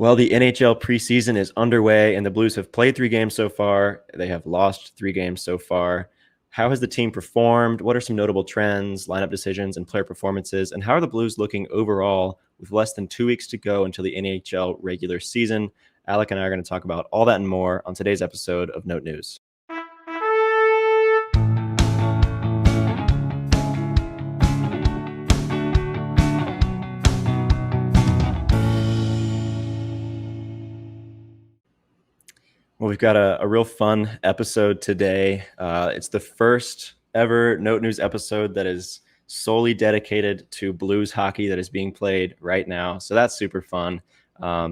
Well, the NHL preseason is underway, and the Blues have played 3 games so far. They have lost 3 games so far. How has the team performed? What are some notable trends, lineup decisions, and player performances? And how are the Blues looking overall with less than 2 weeks to go until the NHL regular season? Alec and I are going to talk about all that and more on today's episode of Note News. Well, we've got a real fun episode today. It's the first ever Note News episode that is solely dedicated to Blues hockey that is being played right now. So that's super fun.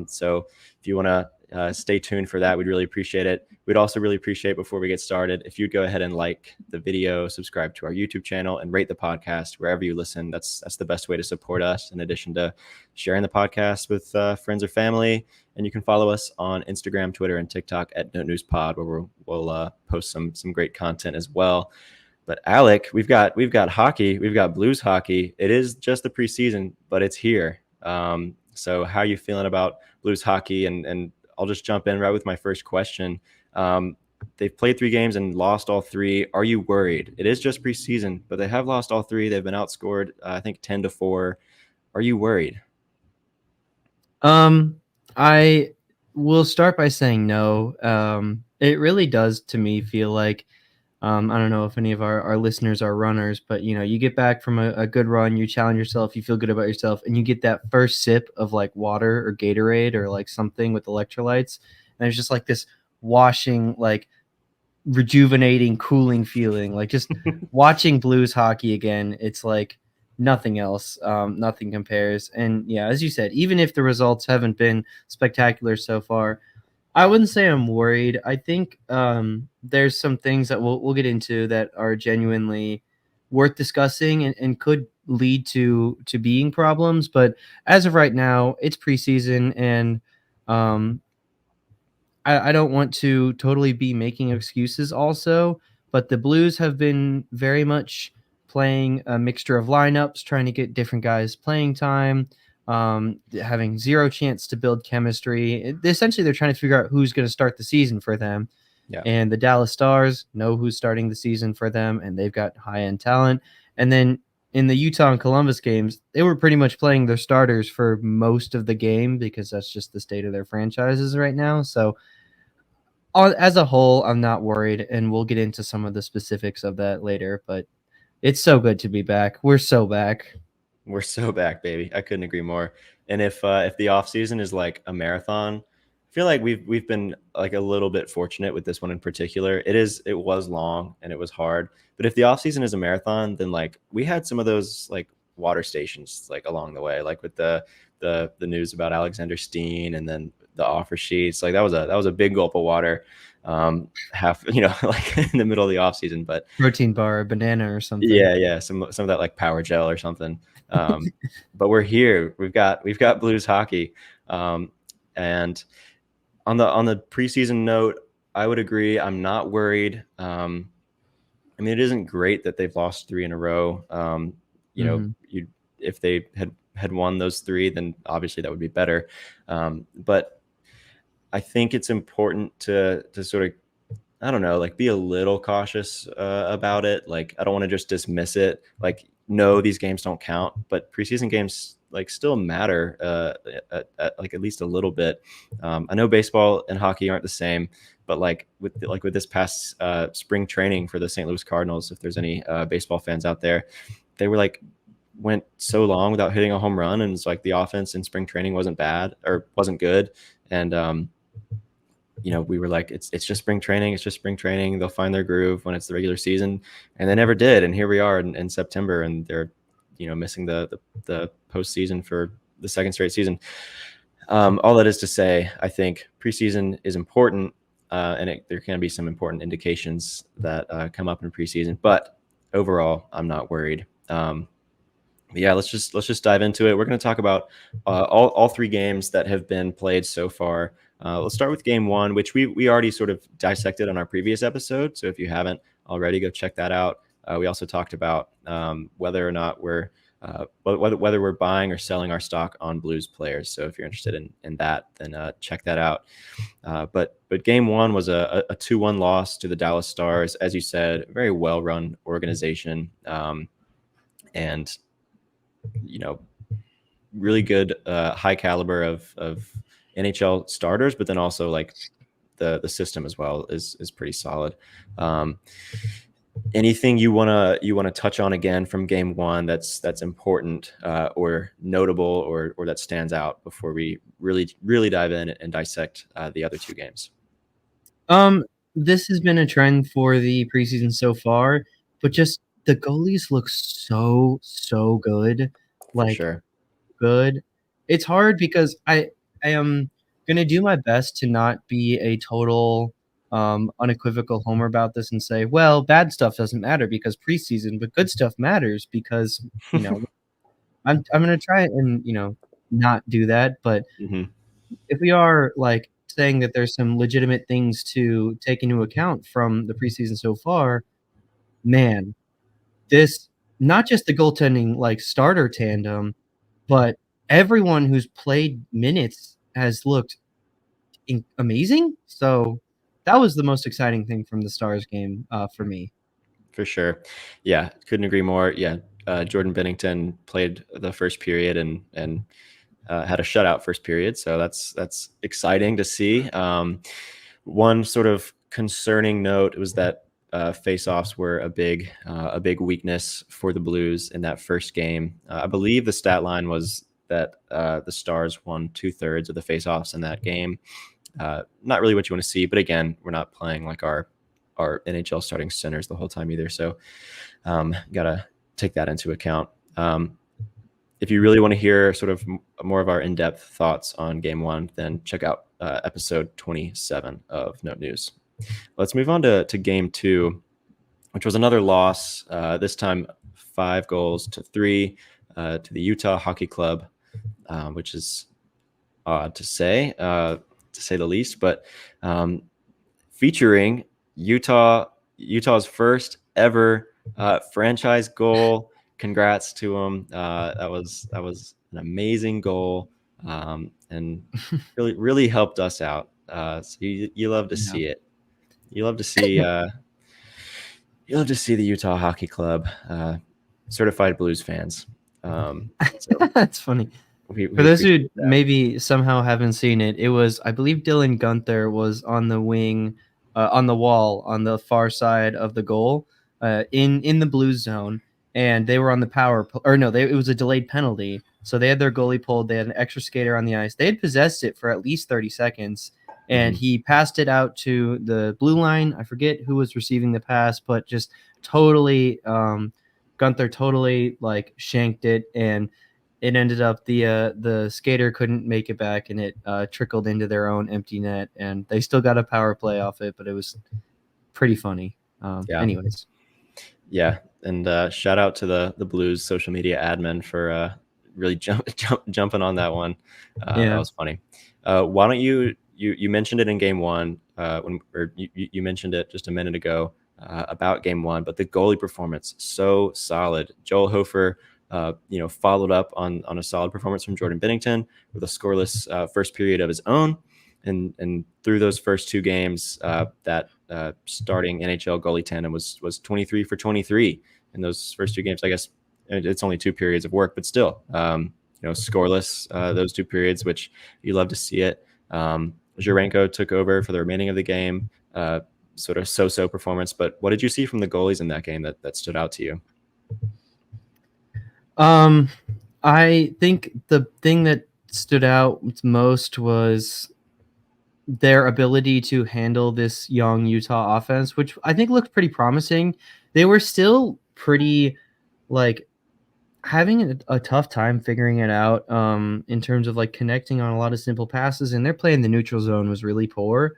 So if you want to stay tuned for that, we'd really appreciate it. We'd also really appreciate, before we get started, if you'd go ahead and like the video, subscribe to our YouTube channel, and rate the podcast wherever you listen. That's the best way to support us, in addition to sharing the podcast with friends or family. And you can follow us on Instagram, Twitter, and TikTok at Note News Pod, where we'll post some great content as well. But Alec, we've got hockey, we've got Blues hockey. It is just the preseason, but it's here. So how are you feeling about Blues hockey? And I'll just jump in right with my first question. They've played 3 games and lost all 3. Are you worried? It is just preseason, but they have lost all 3. They've been outscored, I think, 10-4. Are you worried? I will start by saying no. It really does, to me, feel like, I don't know if any of our listeners are runners, but you get back from a good run, you challenge yourself, you feel good about yourself, and you get that first sip of like water or Gatorade or like something with electrolytes, and there's just like this washing, like rejuvenating, cooling feeling. Like just watching Blues hockey again, it's like nothing else. Nothing compares. And yeah, as you said, even if the results haven't been spectacular so far, I wouldn't say I'm worried. I think there's some things that we'll get into that are genuinely worth discussing and could lead to being problems. But as of right now, it's preseason, and I don't want to totally be making excuses also, but the Blues have been very much playing a mixture of lineups, trying to get different guys playing time, having zero chance to build chemistry. Essentially, they're trying to figure out who's going to start the season for them. Yeah. And the Dallas Stars know who's starting the season for them, and they've got high-end talent. And then in the Utah and Columbus games, they were pretty much playing their starters for most of the game because that's just the state of their franchises right now. So as a whole, I'm not worried, and we'll get into some of the specifics of that later, but it's so good to be back. We're so back. We're so back, baby. I couldn't agree more. And if the off season is like a marathon, I feel like we've been like a little bit fortunate with this one in particular. It was long and it was hard. But if the off season is a marathon, then like we had some of those like water stations like along the way, like with the news about Alexander Steen, and then the offer sheets. Like that was a big gulp of water. Half, like in the middle of the off season. But Protein bar, banana or something. yeah, some of that like power gel or something. But we're here. We've got Blues hockey, and on the preseason note, I would agree. I'm not worried. I mean, it isn't great that they've lost 3 in a row. If they had won those 3, then obviously that would be better. But I think it's important to sort of, I don't know, like be a little cautious about it. Like, I don't want to just dismiss it. Like, no, these games don't count, but preseason games like still matter at least a little bit. I know baseball and hockey aren't the same, but like with this past spring training for the St. Louis Cardinals, if there's any baseball fans out there, they went so long without hitting a home run, and it's like the offense in spring training wasn't bad or wasn't good, and we were like, it's just spring training. It's just spring training. They'll find their groove when it's the regular season. And they never did. And here we are in September, and they're, missing the postseason for the second straight season. All that is to say, I think preseason is important, and there can be some important indications that come up in preseason. But overall, I'm not worried. Yeah, let's just dive into it. We're going to talk about all 3 games that have been played so far. Let's start with game 1, which we already sort of dissected on our previous episode. So if you haven't already, go check that out. We also talked about whether or not we're whether we're buying or selling our stock on Blues players. So if you're interested in that, then check that out. But game one was a 2-1 loss to the Dallas Stars. As you said, a very well run organization, and really good, high caliber of NHL starters, but then also like the system as well is pretty solid. Anything you wanna touch on again from game one that's important, or notable, or that stands out before we really dive in and dissect the other two games? Um, this has been a trend for the preseason so far, but just the goalies look so good, For like, sure. good. It's hard because I am gonna do my best to not be a total, unequivocal homer about this and say, "Well, bad stuff doesn't matter because preseason, but good stuff matters because," you know, I'm gonna try and, not do that, but Hmm. if we are, like, saying that there's some legitimate things to take into account from the preseason so far, man, this not just the goaltending, like, starter tandem, but everyone who's played minutes has looked amazing. So that was the most exciting thing from the Stars game for me. For sure. Yeah, couldn't agree more. Yeah, Jordan Bennington played the first period and had a shutout first period, so that's exciting to see. One sort of concerning note was that face-offs were a big weakness for the Blues in that first game. I believe the stat line was that the Stars won 2/3 of the face-offs in that game. Not really what you want to see, but again, we're not playing like our NHL starting centers the whole time either, so gotta take that into account. If you really want to hear sort of more of our in-depth thoughts on game one, then check out episode 27 of Note News. Let's move on to game two, which was another loss, this time 5-3 to the Utah Hockey Club, which is odd to say the least, but featuring Utah's first ever franchise goal. Congrats to him. That was an amazing goal, and really helped us out. So you love to Yeah. see it. You love to see the Utah Hockey Club, certified Blues fans. So That's funny. we For those who appreciate that. maybe somehow haven't seen it, it was I believe Dylan Gunther was on the wing, on the wall on the far side of the goal, in the blue zone, and they were on the or no, it was a delayed penalty. So they had their goalie pulled. They had an extra skater on the ice. They had possessed it for at least 30 seconds, and Mhm. he passed it out to the blue line. I forget who was receiving the pass, but just totally, Gunther totally like shanked it, and it ended up the skater couldn't make it back, and it trickled into their own empty net, and they still got a power play off it, but it was pretty funny. Yeah. Anyways, Yeah, and shout out to the Blues social media admin for really jumping on that one. That yeah. was funny. Why don't you mentioned it in game one, or you mentioned it just a minute ago, about game one, but the goalie performance so solid. Joel Hofer, followed up on a solid performance from Jordan Bennington with a scoreless first period of his own, and through those first two games, that starting NHL goalie tandem was 23 for 23 in those first two games. I guess it's only two periods of work, but still, scoreless those two periods, which you love to see it. Jurenko took over for the remaining of the game. Sort of so-so performance, but what did you see from the goalies in that game that stood out to you? Um, I think the thing that stood out most was their ability to handle this young Utah offense, which I think looked pretty promising. They were still pretty like having a tough time figuring it out, in terms of like connecting on a lot of simple passes, and their play in the neutral zone was really poor.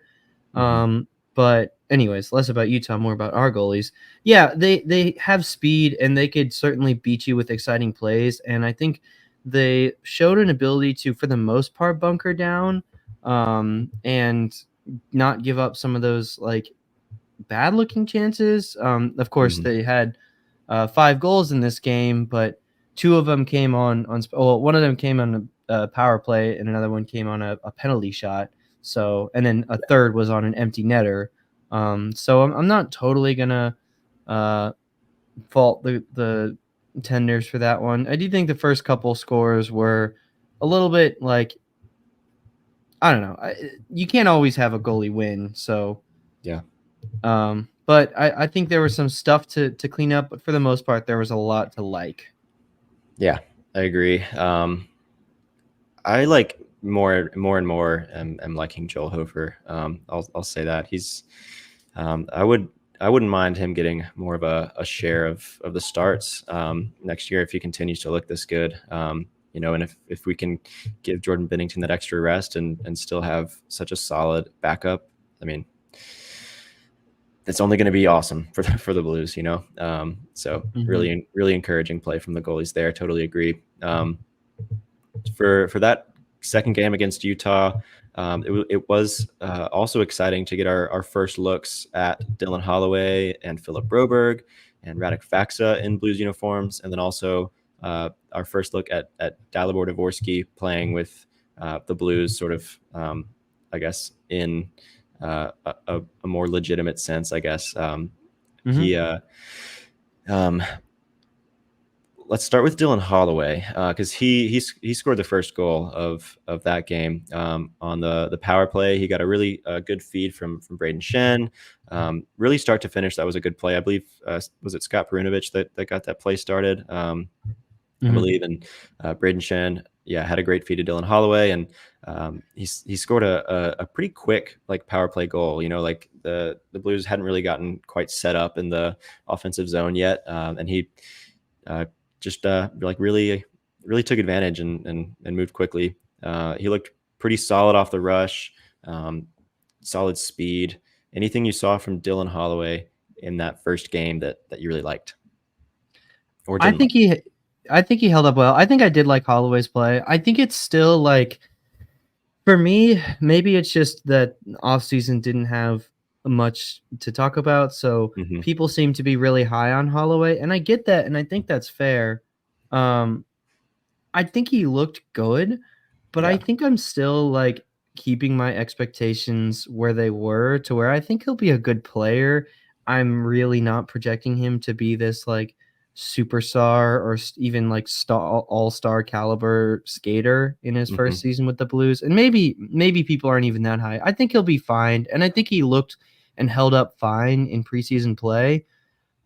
Hmm. But anyways, less about Utah, more about our goalies. Yeah, they have speed, and they could certainly beat you with exciting plays. And I think they showed an ability to, for the most part, bunker down, and not give up some of those like bad looking chances. Of course, Hmm. they had 5 goals in this game, but two of them came well, one of them came on a power play, and another one came on a penalty shot. So, and then a third was on an empty netter. So I'm not totally gonna uh, fault the tenders for that one. I do think the first couple scores were a little bit like, I don't know. You can't always have a goalie win, so Yeah. but I think there was some stuff to clean up, but for the most part, there was a lot to like. Yeah, I agree. I like more and more am liking Joel Hofer. I'll say that he's. I wouldn't mind him getting more of a share of the starts next year if he continues to look this good. And if we can give Jordan Binnington that extra rest and still have such a solid backup, I mean, it's only going to be awesome for the Blues. So Mhm. really encouraging play from the goalies there. Totally agree. For that second game against Utah, it was also exciting to get our first looks at Dylan Holloway and Philip Broberg and Radek Faksa in Blues uniforms, and then also our first look at Dalibor Dvorsky playing with the Blues, sort of, I guess, in a more legitimate sense, I guess. Mhm. He um, Let's start with Dylan Holloway because he scored the first goal of that game on the power play. He got a really good feed from Braden Shen. Really start to finish, that was a good play. I believe was it Scott Perunovich that got that play started. I Mhm. believe, and Braden Shen, yeah, had a great feed to Dylan Holloway, and he scored a pretty quick like power play goal. Like the Blues hadn't really gotten quite set up in the offensive zone yet, and he uh, just like really took advantage and moved quickly. He looked pretty solid off the rush, solid speed. Anything you saw from Dylan Holloway in that first game that you really liked or I didn't like? think he I think he held up well. I think I did like Holloway's play. I think it's still like, for me, maybe it's just that offseason didn't have much to talk about, so Hmm. people seem to be really high on Holloway, and I get that, and I think that's fair. Um, I think he looked good, but I Yeah. think I'm still, like, keeping my expectations where they were, to where I think he'll be a good player. I'm really not projecting him to be this, like, superstar or even, like, all-star caliber skater in his first Hmm. season with the Blues, and maybe people aren't even that high. I think he'll be fine, and I think he looked and held up fine in preseason play.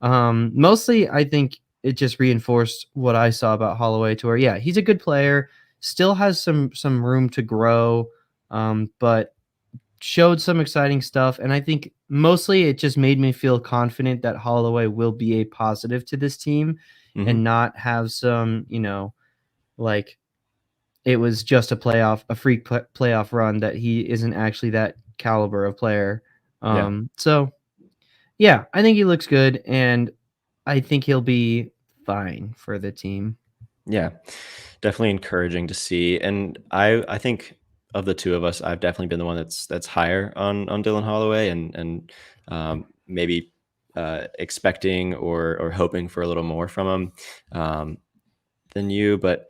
Mostly, I think it just reinforced what I saw about Holloway, to where, yeah, he's a good player, still has some room to grow, but showed some exciting stuff, and I think mostly it just made me feel confident that Holloway will be a positive to this team Hmm. and not have some, like, it was just a freak playoff run, that he isn't actually that caliber of player. Yeah. So yeah, I think he looks good, and I think he'll be fine for the team. Yeah, definitely encouraging to see. And I think of the two of us, I've definitely been the one that's higher on Dylan Holloway and maybe expecting or hoping for a little more from him than you. But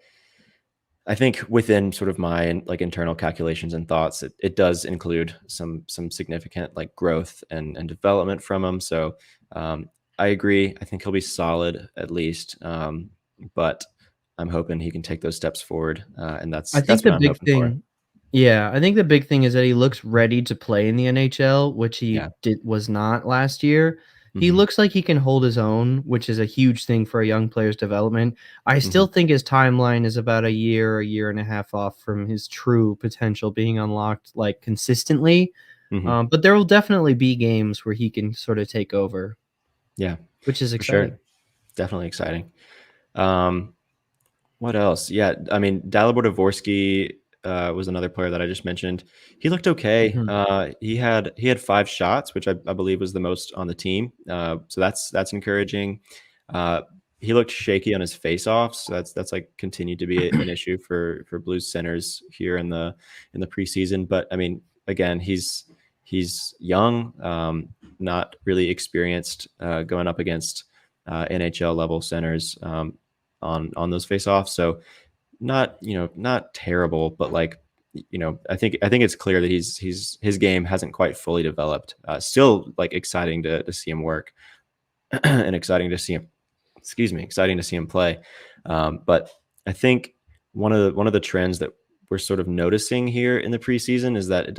I think within sort of my like internal calculations and thoughts, it does include some significant like growth and development from him. So I agree. I think he'll be solid at least, but I'm hoping he can take those steps forward, and I think that's the what I'm big hoping for. thing Yeah, I think the big thing is that he looks ready to play in the NHL, which he Yeah. was not last year. He Hmm. looks like he can hold his own, which is a huge thing for a young player's development. I still Hmm. think his timeline is about a year and a half off from his true potential being unlocked, like, consistently. Hmm. But there will definitely be games where he can sort of take over, Yeah, which is for exciting. sure. Definitely exciting. Um, What else? Yeah, I mean, Dalibor Dvorsky was another player that I just mentioned. He looked okay. Mhm. He had 5 shots, which I believe was the most on the team. So that's encouraging. Uh, he looked shaky on his faceoffs. So that's like continued to be an issue for Blues centers here in the preseason. But I mean, again, he's young, not really experienced going up against NHL level centers. on those faceoffs. So not, not terrible, but like, I think it's clear that his game hasn't quite fully developed. Still like exciting to see him work and exciting to see him, excuse me, exciting to see him play. But I think one of the trends that we're sort of noticing here in the preseason is that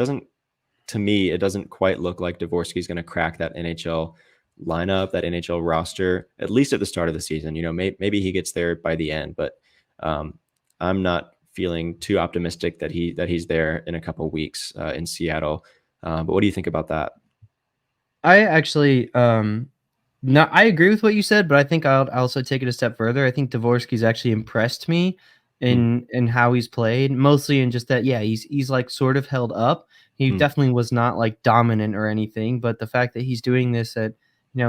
to me, it doesn't quite look like Dvorsky's going to crack that NHL lineup, that NHL roster, at least at the start of the season. Maybe he gets there by the end, but um, I'm not feeling too optimistic that he's there in a couple of weeks in Seattle. But what do you think about that? I actually no, I agree with what you said, but I think I'll also take it a step further. I think Dvorsky's actually impressed me Mm, in how he's played, mostly in just that, yeah, he's like sort of held up. He mm, definitely was not like dominant or anything, but the fact that he's doing this at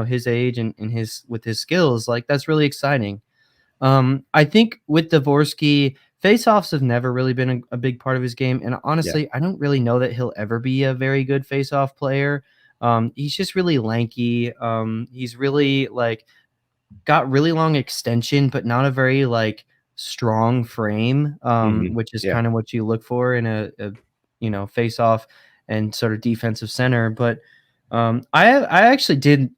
his age and his with his skills, like that's really exciting. I think with Dvorsky, faceoffs have never really been a big part of his game, and yeah. honestly, I don't really know that he'll ever be a very good faceoff player. He's just really lanky. He's really like got really long extension, but not a very like strong frame, which is Yeah. kind of what you look for in a face off and sort of defensive center. But I actually did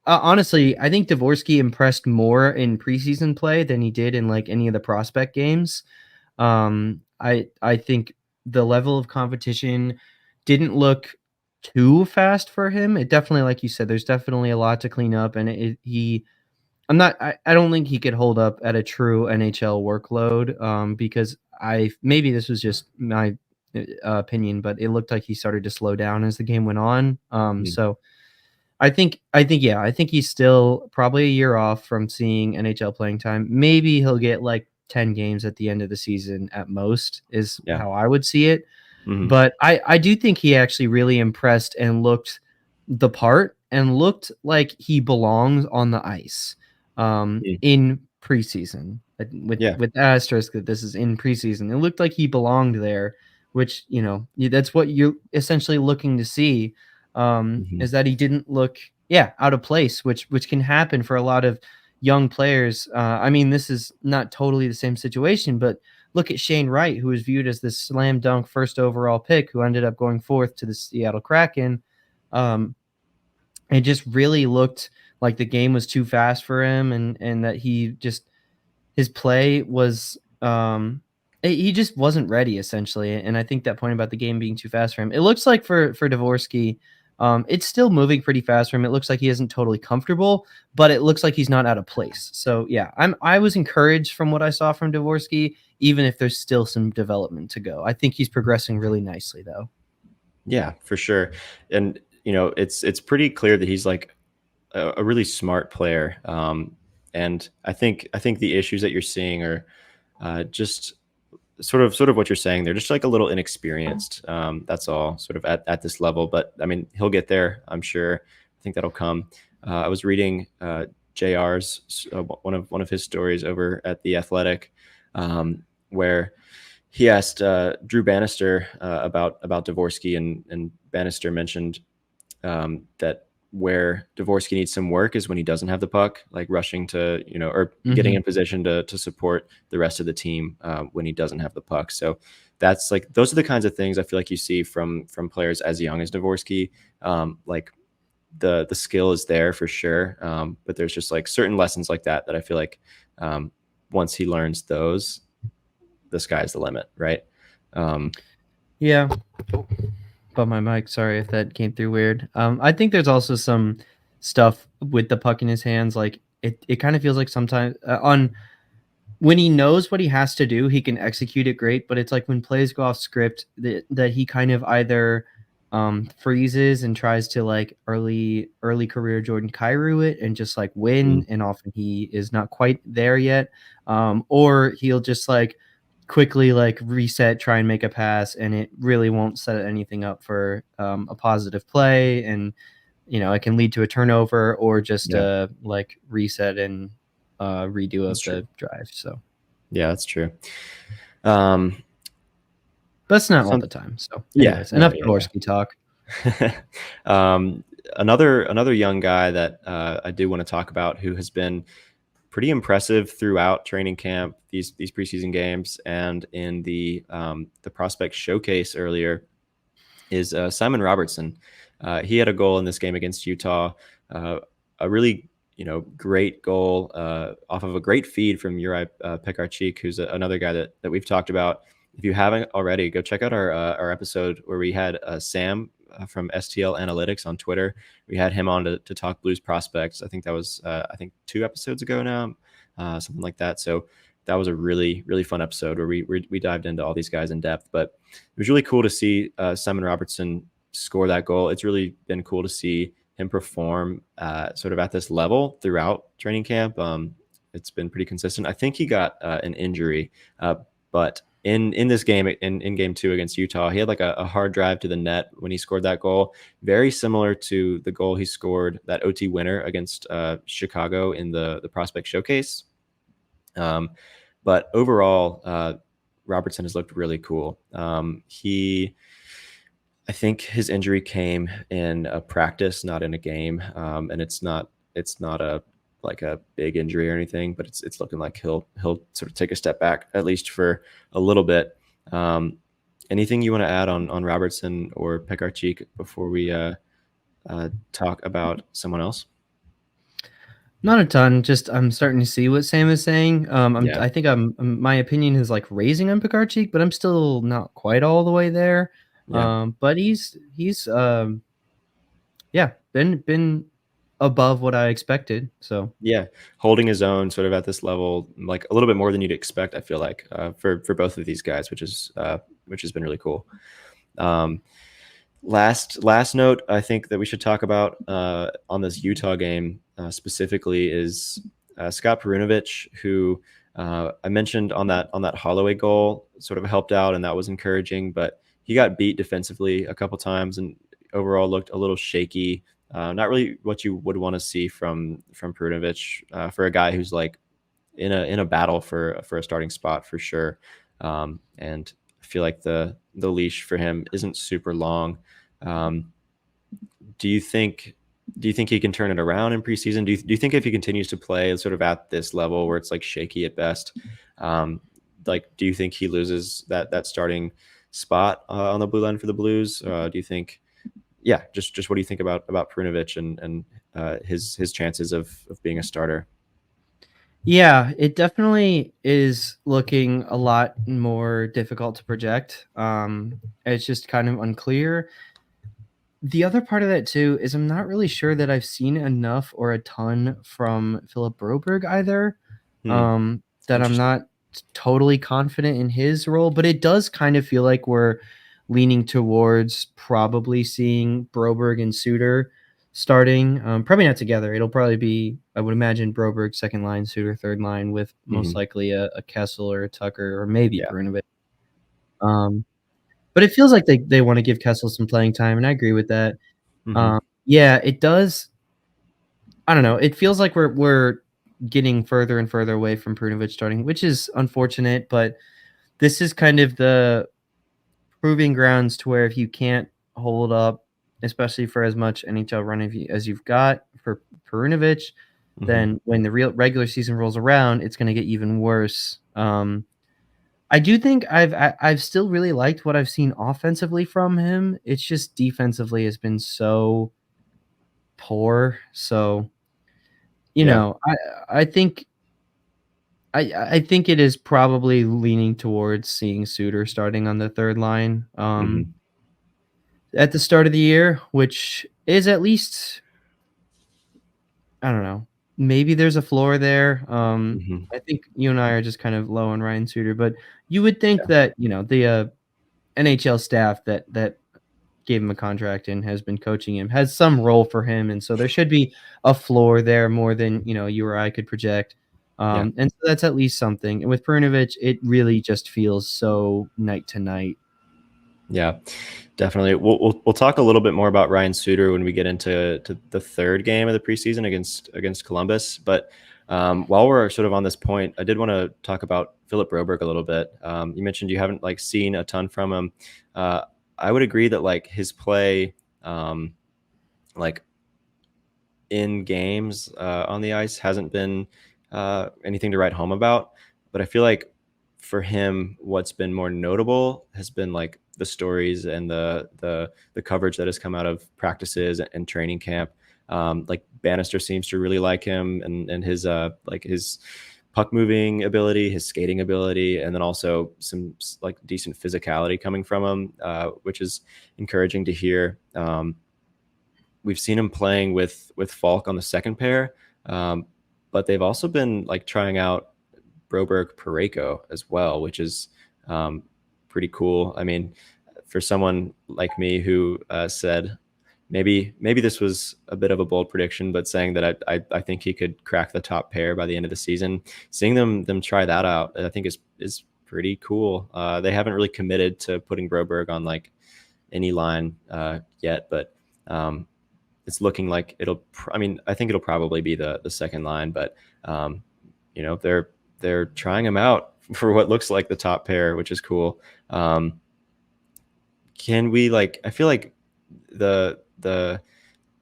honestly, I think Dvorsky impressed more in preseason play than he did in like any of the prospect games. I think the level of competition didn't look too fast for him. It definitely, like you said, there's definitely a lot to clean up, and he. I don't think he could hold up at a true NHL workload. Because I maybe this was just my opinion, but it looked like he started to slow down as the game went on. Mm, So yeah, I think he's still probably a year off from seeing NHL playing time. Maybe he'll get like 10 games at the end of the season at most, is yeah. how I would see it. Hmm. But I do think he actually really impressed and looked the part and looked like he belongs on the ice Mm, in preseason. yeah. With asterisk that this is in preseason. It looked like he belonged there, which that's what you're essentially looking to see. Hmm. Is that he didn't look out of place, which can happen for a lot of young players. I mean, this is not totally the same situation, but look at Shane Wright, who was viewed as this slam dunk first overall pick, who ended up going fourth to the Seattle Kraken. Um, it just really looked like the game was too fast for him, and that his play was he just wasn't ready essentially. And I think that point about the game being too fast for him, it looks like for Dvorsky, it's still moving pretty fast for him. It looks like he isn't totally comfortable, but it looks like he's not out of place. So yeah, I was encouraged from what I saw from Dvorsky, even if there's still some development to go. I think he's progressing really nicely though. Yeah, for sure. And it's pretty clear that he's like a really smart player. And I think the issues that you're seeing are just sort of what you're saying. They're just like a little inexperienced. That's all, sort of at this level. But I mean, he'll get there, I'm sure. I think that'll come. I was reading JR's one of his stories over at the Athletic, where he asked Drew Bannister about Dvorsky, and Bannister mentioned that where Dvorsky needs some work is when he doesn't have the puck, like rushing to, or getting Hmm. in position to support the rest of the team when he doesn't have the puck. So that's like, those are the kinds of things I feel like you see from players as young as Dvorsky. Like the skill is there for sure, but there's just like certain lessons like that I feel like once he learns those, the sky's the limit, right? Um, Yeah. But my mic, sorry if that came through weird. I think there's also some stuff with the puck in his hands. Like it kind of feels like sometimes on when he knows what he has to do, he can execute it great. But it's like when plays go off script that he kind of either freezes and tries to like early career Jordan Kyrou it and just like mm, win, and often he is not quite there yet. Or he'll just like quickly like reset, try and make a pass, and it really won't set anything up for a positive play, and it can lead to a turnover or just yeah, like reset and redo that's of true. the drive. So Yeah, that's true. Um, that's not all some the time. So, Yeah, anyways, no, enough yeah, Dvorsky talk. yeah. um, another young guy that I do want to talk about, who has been pretty impressive throughout training camp, these preseason games, and in the prospect showcase earlier is Simon Robertson. He had a goal in this game against Utah, a really great goal off of a great feed from Uri Pekarchik, who's another guy that we've talked about. If you haven't already, go check out our episode where we had Sam from STL Analytics on Twitter. We had him on to talk Blues prospects. I think that was 2 episodes ago now, something like that. So that was a really really fun episode where we dived into all these guys in depth. But it was really cool to see Simon Robertson score that goal. It's really been cool to see him perform sort of at this level throughout training camp. It's been pretty consistent. I think he got an injury, but in this game, in game 2 against Utah, he had like a hard drive to the net when he scored that goal, very similar to the goal he scored, that OT winner against Chicago in the prospect showcase. But overall, Robertson has looked really cool. I think his injury came in a practice, not in a game, and it's not a like a big injury or anything, but it's looking like he'll sort of take a step back at least for a little bit. Anything you want to add on Robertson or Pekarchik before we talk about someone else? Not a ton. Just I'm starting to see what Sam is saying. Yeah, I think my opinion is like raising on Pekarchik, but I'm still not quite all the way there. yeah. But he's yeah, been above what I expected. So Yeah, holding his own sort of at this level, like a little bit more than you'd expect. I feel like for both of these guys, which has been really cool. Um, last note, I think that we should talk about on this Utah game specifically is Scott Perunovich, who I mentioned on that Holloway goal, sort of helped out, and that was encouraging. But he got beat defensively a couple times, and overall looked a little shaky. Not really what you would want to see from Perunovich for a guy who's like in a battle for a starting spot for sure. And I feel like the leash for him isn't super long. Um, do you think he can turn it around in preseason? Do you think if he continues to play sort of at this level where it's like shaky at best, like do you think he loses that starting spot on the blue line for the Blues? Do you think? Yeah, just what do you think about Perunovich and his chances of being a starter? yeah, it definitely is looking a lot more difficult to project. It's just kind of unclear. The other part of that too is I'm not really sure that I've seen enough or a ton from Philip Broberg either. Hmm, That I'm interesting. not totally confident in his role, but it does kind of feel like we're leaning towards probably seeing Broberg and Suter starting. Probably not together. It'll probably be, I would imagine, Broberg second line, Suter third line, with most Hmm. likely a Kessel or a Tucker or maybe Yeah. Perunovic. Um, but it feels like they want to give Kessel some playing time, and I agree with that. Hmm. Yeah, it does. I don't know. It feels like we're getting further and further away from Perunovic starting, which is unfortunate. But this is kind of the proving grounds to where if you can't hold up, especially for as much NHL run as you've got for Perunovic, Hmm. then when the real regular season rolls around, it's going to get even worse. I do think I've still really liked what I've seen offensively from him. It's just defensively has been so poor. So you Yeah. know, I think I think it is probably leaning towards seeing Suter starting on the third line Hmm. at the start of the year, which is at least I don't know. Maybe there's a floor there. Hmm. I think you and I are just kind of low on Ryan Suter, but you would think Yeah. that the NHL staff that gave him a contract and has been coaching him has some role for him, and so there should be a floor there more than you or I could project. Yeah. And so that's at least something. And with Perunovic, it really just feels so night to night. Yeah. Definitely. We'll talk a little bit more about Ryan Suter when we get into the third game of the preseason against Columbus. But while we're sort of on this point, I did want to talk about Philip Broberg a little bit. You mentioned you haven't like seen a ton from him. Uh, I would agree that like his play, like in games on the ice hasn't been anything to write home about. But I feel like for him, what's been more notable has been like the stories and the coverage that has come out of practices and training camp. Like Bannister seems to really like him and his like his puck moving ability, his skating ability, and then also some like decent physicality coming from him, which is encouraging to hear. We've seen him playing with Falk on the second pair, but they've also been like trying out Broberg Pareko as well, which is um, pretty cool. I mean, for someone like me who said maybe this was a bit of a bold prediction, but saying that I think he could crack the top pair by the end of the season, seeing them try that out, I think is pretty cool. They haven't really committed to putting Broberg on like any line yet, but um, it's looking like I mean, I think it'll probably be the second line, but um, they're trying him out for what looks like the top pair, which is cool. Can we like? I feel like the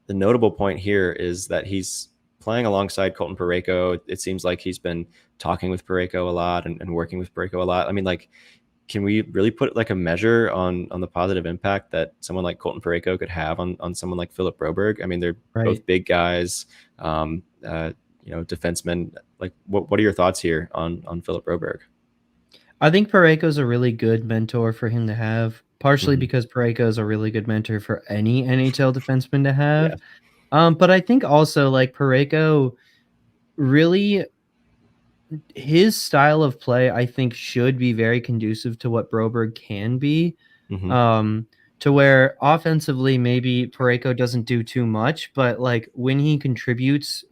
notable point here is that he's playing alongside Colton Parayko. It seems like he's been talking with Parayko a lot and working with Parayko a lot. I mean, like, can we really put like a measure on the positive impact that someone like Colton Parayko could have on someone like Philip Broberg? I mean, they're Right. both big guys, defensemen. Like, what are your thoughts here on Philip Broberg? I think Pareko's a really good mentor for him to have, partially Mm-hmm. because Pareko is a really good mentor for any NHL defenseman to Yeah. have. But I think also like Pareko really his style of play, I think, should be very conducive to what Broberg can be. Mm-hmm. Um, to where offensively, maybe Pareko doesn't do too much, but like when he contributes,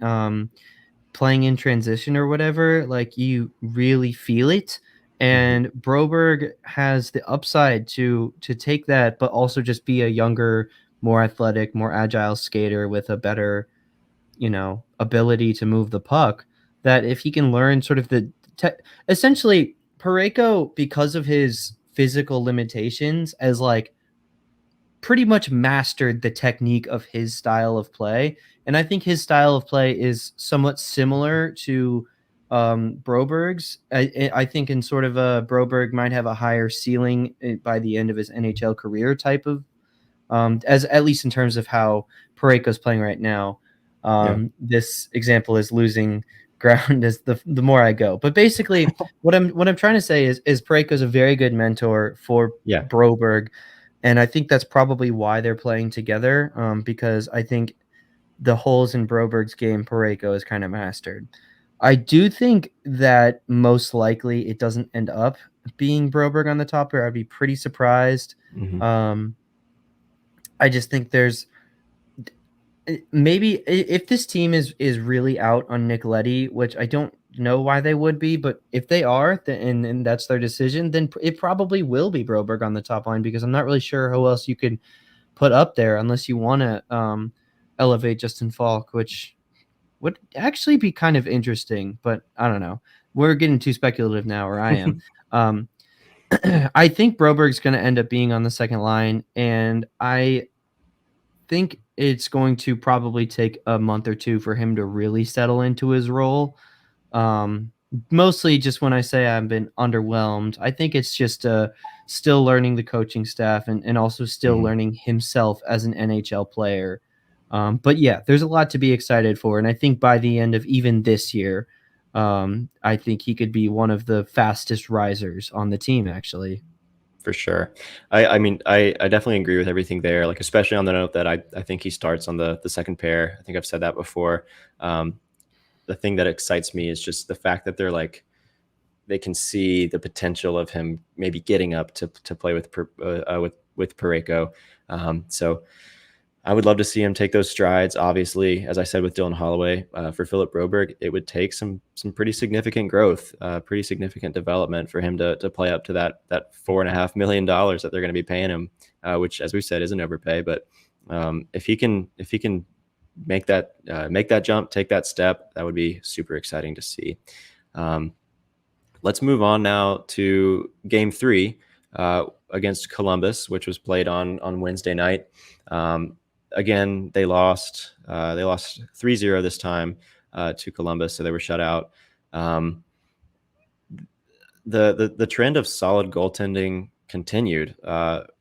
playing in transition or whatever, like you really feel it. Mm-hmm. And Broberg has the upside to take that, but also just be a younger, more athletic, more agile skater with a better, ability to move the puck. That if he can learn sort of essentially Pareko, because of his physical limitations, as like pretty much mastered the technique of his style of play. And I think his style of play is somewhat similar to Broberg's. I think in sort of a Broberg might have a higher ceiling by the end of his NHL career type of, as at least in terms of how Pareko's playing right now. Yeah. This example is losing ground as the more I go. But basically, what I'm trying to say is Pareko's a very good mentor for Yeah. Broberg, and I think that's probably why they're playing together. Because I think the holes in Broberg's game, Pareko is kind of mastered. I do think that most likely it doesn't end up being Broberg on the top pair. I'd be pretty surprised. Mm-hmm. Um, I just think there's maybe if this team is really out on Nick Leddy, which I don't know why they would be, but if they are, and that's their decision, then it probably will be Broberg on the top line because I'm not really sure who else you could put up there unless you want to elevate Justin Falk, which would actually be kind of interesting, but I don't know. We're getting too speculative now, or I am. Um, I think Broberg's going to end up being on the second line, and I think it's going to probably take a month or two for him to really settle into his role. Um, Mostly just when I say I've been underwhelmed, I think it's just still learning the coaching staff and also still Mm-hmm. learning himself as an NHL player. But yeah, there's a lot to be excited for. And I think by the end of even this year, I think he could be one of the fastest risers on the team, actually. For sure. I mean, I definitely agree with everything there, like especially on the note that I think he starts on the second pair. I think I've said that before. The thing that excites me is just the fact that they're like they can see the potential of him maybe getting up to play with Pareko. So I would love to see him take those strides. Obviously, as I said with Dylan Holloway, for Philip Broberg, it would take some pretty significant growth, pretty significant development for him to play up to that $4.5 million that they're going to be paying him, which, as we said, is an overpay. But if he can make that jump, take that step, that would be super exciting to see. Um, let's move on now to Game 3 against Columbus, which was played on Wednesday night. Again, they lost 3-0 this time to Columbus, so they were shut out. Um, the trend of solid goaltending continued.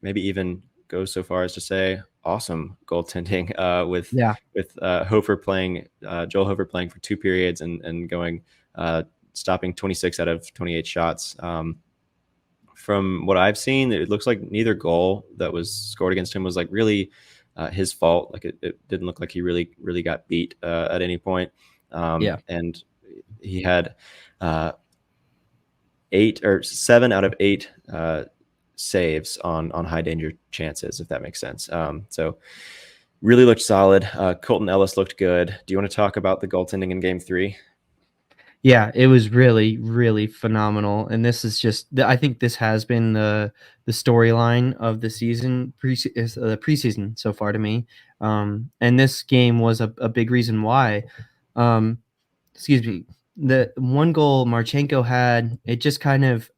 Maybe even go so far as to say awesome goaltending Yeah. with Hofer playing Joel Hofer playing for 2 periods and going stopping 26 out of 28 shots. From what I've seen, it looks like neither goal that was scored against him was like really his fault. Like it didn't look like he really got beat at any point. Yeah. And he had 8 or 7 out of 8 saves on high danger chances, if that makes sense. So really looked solid. Colton Ellis looked good. Do you want to talk about the goaltending in Game 3? Yeah, it was really, really phenomenal, and this is just I think this has been the storyline of the season, the preseason so far to me, and this game was a big reason why. Um, Excuse me. The one goal Marchenko had, it just kind of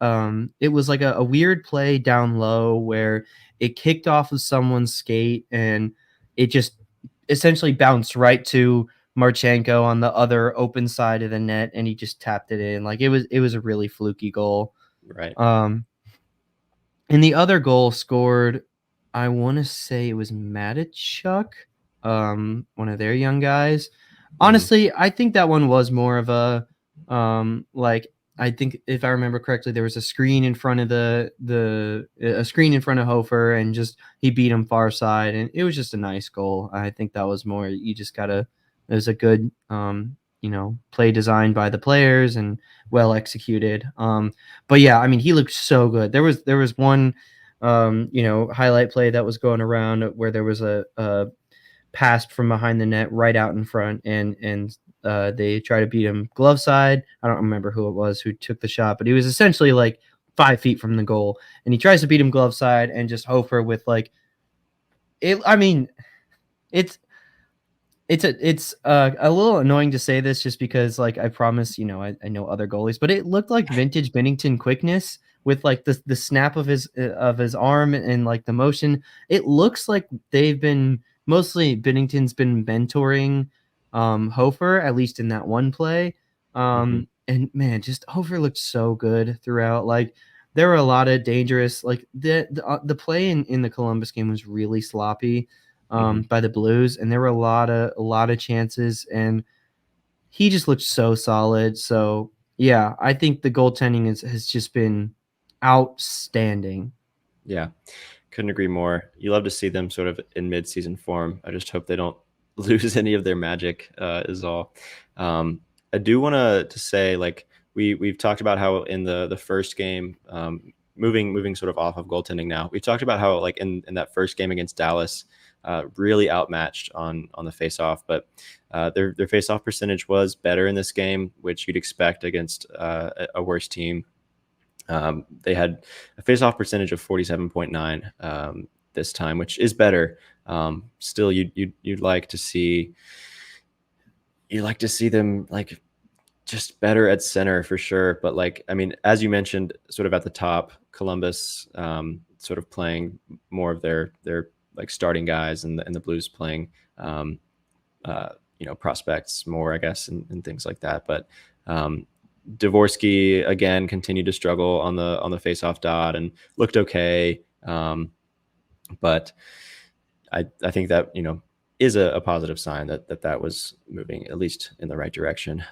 it was like a weird play down low where it kicked off of someone's skate and it just essentially bounced right to Marchenko on the other open side of the net and he just tapped it in. Like it was a really fluky goal. Right. Um and the other goal scored, I wanna say it was Matichuk, one of their young guys. Hmm. Honestly, I think that one was more of a, like, I think if I remember correctly, there was a screen in front of a screen in front of Hofer, and just he beat him far side, and it was just a nice goal. I think that was more you just gotta it was a good, play designed by the players and well executed. But yeah, I mean, he looked so good. There was one, highlight play that was going around where there was a pass from behind the net right out in front, and they try to beat him glove side. I don't remember who it was who took the shot, but he was essentially like 5 feet from the goal, and he tries to beat him glove side, and just Hofer with like it. I mean, it's it's a little annoying to say this just because, like, I promise, I know other goalies, but it looked like vintage Bennington quickness with, like, the snap of his arm and, like, the motion. It looks like they've been mostly Bennington's been mentoring, Hofer, at least in that one play, Hmm. and, man, just Hofer looked so good throughout, like, there were a lot of dangerous like, the play in the Columbus game was really sloppy, Hmm. by the Blues, and there were a lot of chances, and he just looked so solid. So yeah, I think the goaltending has just been outstanding. Yeah. Couldn't agree more. You love to see them sort of in mid-season form. I just hope they don't lose any of their magic. Is all. Um, I do want to say like we've talked about how in the first game, moving sort of off of goaltending now. We've talked about how like in that first game against Dallas, really outmatched on the faceoff, but their faceoff percentage was better in this game, which you'd expect against a worse team. They had a face-off percentage of 47.9 this time, which is better. Still, you'd like to see them like just better at center for sure. But like I mean, as you mentioned, sort of at the top, Columbus sort of playing more of their like starting guys, and the Blues playing um, prospects more, I guess, and things like that. But um, Dvorsky again continued to struggle on the faceoff dot and looked okay, but I think that is a positive sign that was moving at least in the right direction.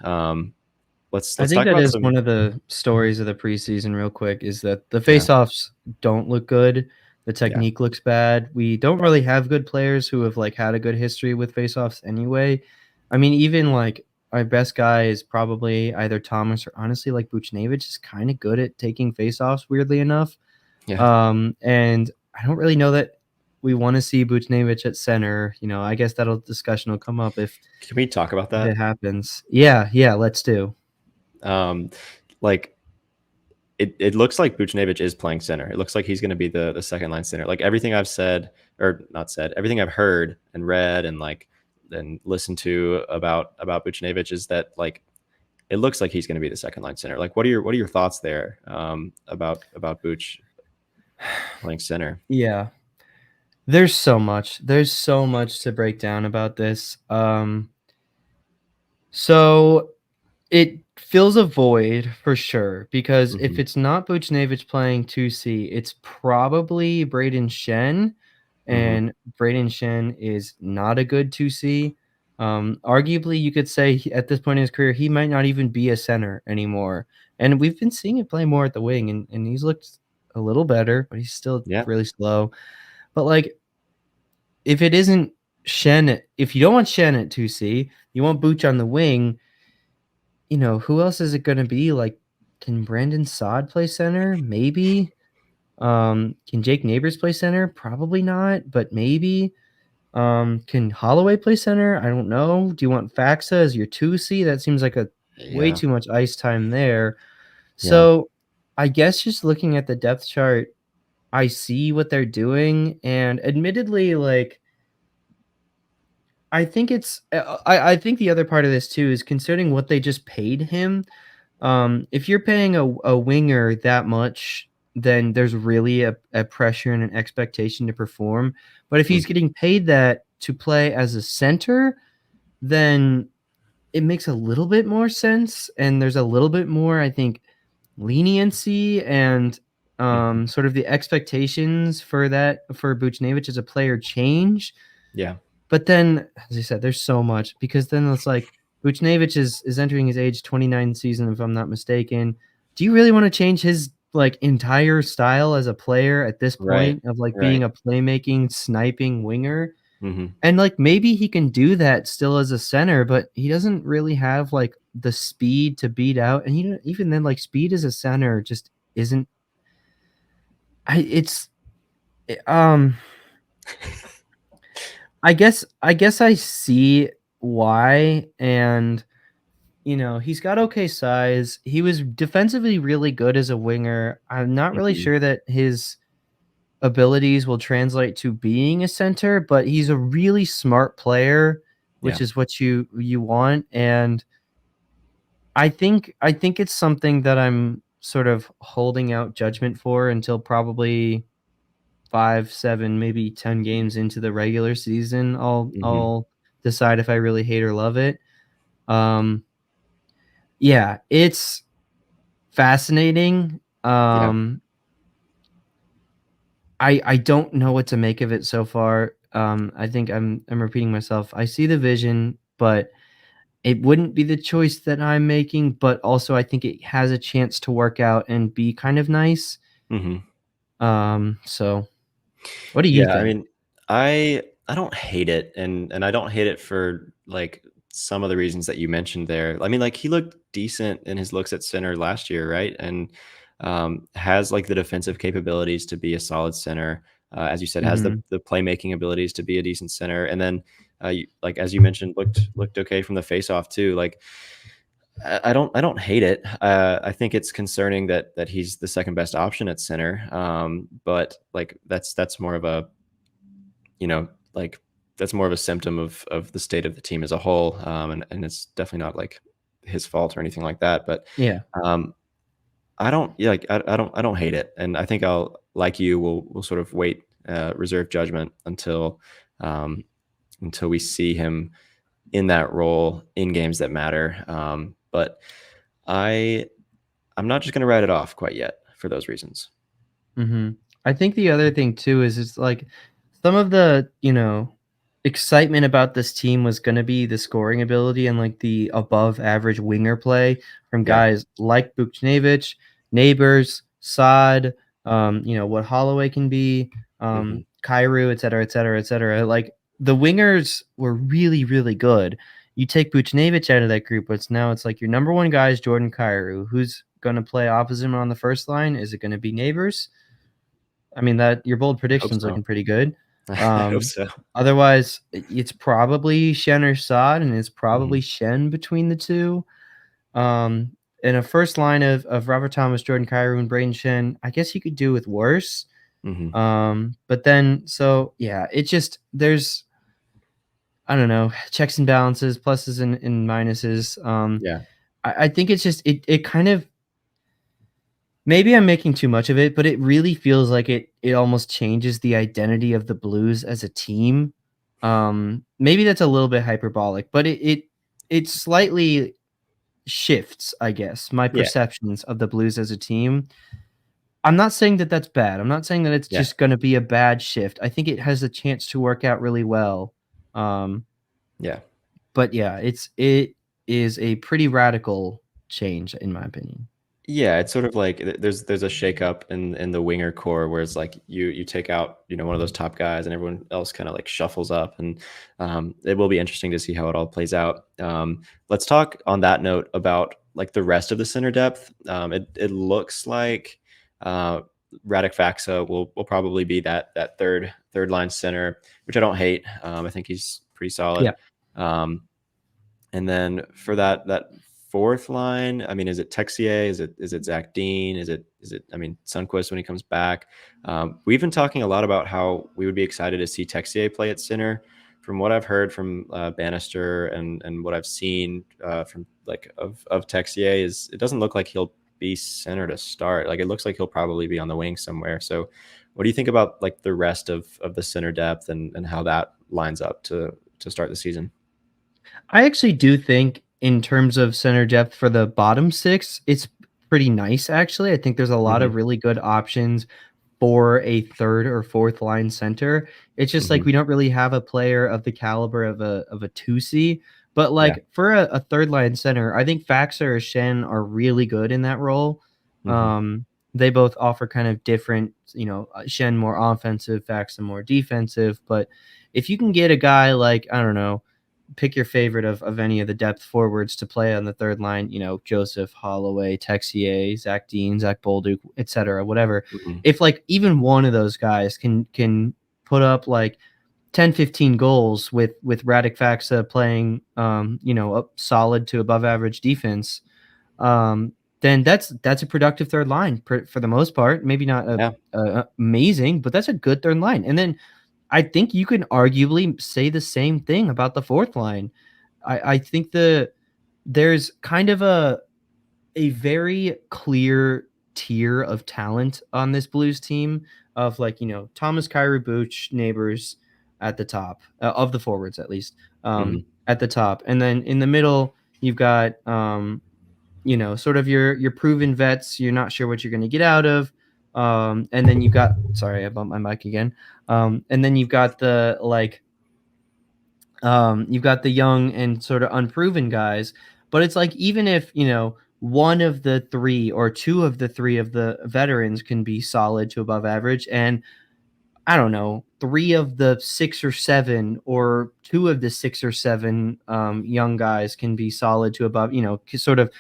Let's I think talk that about is some. one of the stories of the preseason real quick is that the Yeah, faceoffs don't look good. The yeah, technique looks bad. We don't really have good players who have like had a good history with faceoffs anyway. I mean, even like our best guy is probably either Thomas or honestly like Buchnevich is kind of good at taking faceoffs, weirdly enough. yeah. And I don't really know that we want to see Buchnevich at center. I guess that'll discussion will come up Can we talk about if it that? happens. Yeah, yeah, let's do. Um, like it looks like Buchnevich is playing center. It looks like he's going to be the second line center. Like everything I've said or not said, everything I've heard and read and listened to about Buchnevich is that like it looks like he's going to be the second line center. Like what are your thoughts there about Buch playing center? Yeah. There's so much to break down about this. So it fills a void for sure, because if Mhm. it's not Buchnevich playing 2C, it's probably Braden Shen, Mhm. and Braden Shen is not a good 2C. Arguably, you could say at this point in his career, he might not even be a center anymore. And we've been seeing it play more at the wing, and he's looked a little better, but he's still Yeah. really slow. But like, if it isn't Shen, if you don't want Shen at 2C, you want Booch on the wing, who else is it gonna be? Like, can Brandon Saad play center? Maybe. Can Jake Neighbors play center? Probably not, but maybe. Can Holloway play center? I don't know. Do you want Faxa as your 2C? That seems like a way Yeah. too much ice time there. Yeah. So, I guess just looking at the depth chart, I see what they're doing, and admittedly, like, I think the other part of this too is considering what they just paid him. If you're paying a winger that much, then there's really a pressure and an expectation to perform. But if he's Mhm. getting paid that to play as a center, then it makes a little bit more sense, and there's a little bit more, I think, leniency and Mhm. sort of the expectations for Buchnevich as a player change. Yeah. But then, as I said, there's so much, because then it's like Buchnevich is entering his age 29 season, if I'm not mistaken. Do you really want to change his like entire style as a player at this Right. point of like being Right. a playmaking, sniping winger? Mhm. And like maybe he can do that still as a center, but he doesn't really have like the speed to beat out. And even then, like speed as a center just isn't. I it's um I guess I see why, and he's got okay size. He was defensively really good as a winger. I'm not really Mhm. sure that his abilities will translate to being a center, but he's a really smart player, which Yeah. is what you want. And I think it's something that I'm sort of holding out judgment for until probably 5, 7, maybe 10 games into the regular season. Mhm. I'll decide if I really hate or love it. Um, yeah, it's fascinating. Yeah. I don't know what to make of it so far. I think I'm repeating myself. I see the vision, but it wouldn't be the choice that I'm making, but also I think it has a chance to work out and be kind of nice. Mhm. So what do you Yeah, I think? mean, I don't hate it, and I don't hate it for, like, some of the reasons that you mentioned there. I mean, like, he looked decent in his looks at center last year, right? And, has, like, the defensive capabilities to be a solid center, as you said, has the Mhm. the playmaking abilities to be a decent center, and then, you like, as you mentioned, looked okay from the faceoff too, like, I don't hate it. I think it's concerning that he's the second best option at center, but, like, that's more of a like that's more of a symptom of the state of the team as a whole, and it's definitely not like his fault or anything like that. But Yeah. um, I don't yeah, like I don't hate it, and I think I'll like you. We'll sort of wait, reserve judgment um, until we see him in that role in games that matter. But I I'm not just going to write it off quite yet for those reasons. Mhm. I think the other thing too is it's like some of the, excitement about this team was gonna be the scoring ability and like the above average winger play from Yeah. guys like Buchnevich, Neighbors, Saad, what Holloway can be, Hmm. Kairu, et cetera, et cetera, et cetera. Like the wingers were really, really good. You take Buchnevich out of that group, but it's like your number one guy is Jordan Kairu. Who's gonna play opposite him on the first line? Is it gonna be Neighbors? I mean, that your bold I hope prediction's so. looking pretty good. I hope Um, so. otherwise, it's probably Shen or Sod, and it's Hmm. probably Shen between the 2. Um, in a first line of Robert Thomas, Jordan Kyrou, and Braden Shen, I guess you could do with worse. Hmm. But then so, yeah, it just there's I don't know, checks and balances, pluses and minuses. Yeah. I think it's just it kind of maybe I'm making too much of it, but it really feels like it almost changes the identity of the Blues as a team. Maybe that's a little bit hyperbolic, but it slightly shifts, I guess, my Yeah, perceptions of the Blues as a team. I'm not saying that that's bad. I'm not saying that it's yeah, just gonna be a bad shift. I think it has a chance to work out really well. Um, yeah. but yeah, it is a pretty radical change in my opinion. Yeah, it's sort of like there's a shakeup in the winger core where it's like you take out one of those top guys and everyone else kind of like shuffles up, and it will be interesting to see how it all plays out. Let's talk on that note about like the rest of the center depth. It looks like uh, Radek Faxa will probably be that third line center, which I don't hate. I think he's pretty solid. Yeah. Um, and then for that fourth line, I mean, is it Texier? Is it Zach Dean? Is it I mean Sundqvist when he comes back? We've been talking a lot about how we would be excited to see Texier play at center. From what I've heard from Bannister and what I've seen from like of Texier is it doesn't look like he'll be center to start. Like it looks like he'll probably be on the wing somewhere. So, what do you think about like the rest of the center depth and how that lines up to start the season? I actually do think in terms of center depth for the bottom 6, it's pretty nice actually. I think there's a lot Hmm. of really good options for a third or fourth line center. It's just like Hmm. we don't really have a player of the caliber of a 2C, but Yeah. like for a third line center, I think Faxer or Shen are really good in that role. Hmm. Um, they both offer kind of different, Shen more offensive, Faxer more defensive, but if you can get a guy like, I don't know, pick your favorite of any of the depth forwards to play on the third line, Joseph, Holloway, Texier, Zach Dean, Zach Bolduc, etc., whatever. Hmm. If like even one of those guys can put up like 10, 15 goals with Radek Faxa playing up solid to above average defense, then that's a productive third line for the most part. Maybe not Yeah. amazing, but that's a good third line. And then I think you can arguably say the same thing about the fourth line. I think there's kind of a very clear tier of talent on this Blues team of like, Thomas Kyrou Booch, Neighbors at the top of the forwards at least Hmm. at the top. And then in the middle, you've got sort of your proven vets. You're not sure what you're going to get out of. And then you've got, sorry, I bumped my mic again. And then you've got you've got the young and sort of unproven guys. But it's like, even if, one of the three or two of the three of the veterans can be solid to above average, and I don't know, three of the six or seven or two of the six or seven young guys can be solid to above, sort of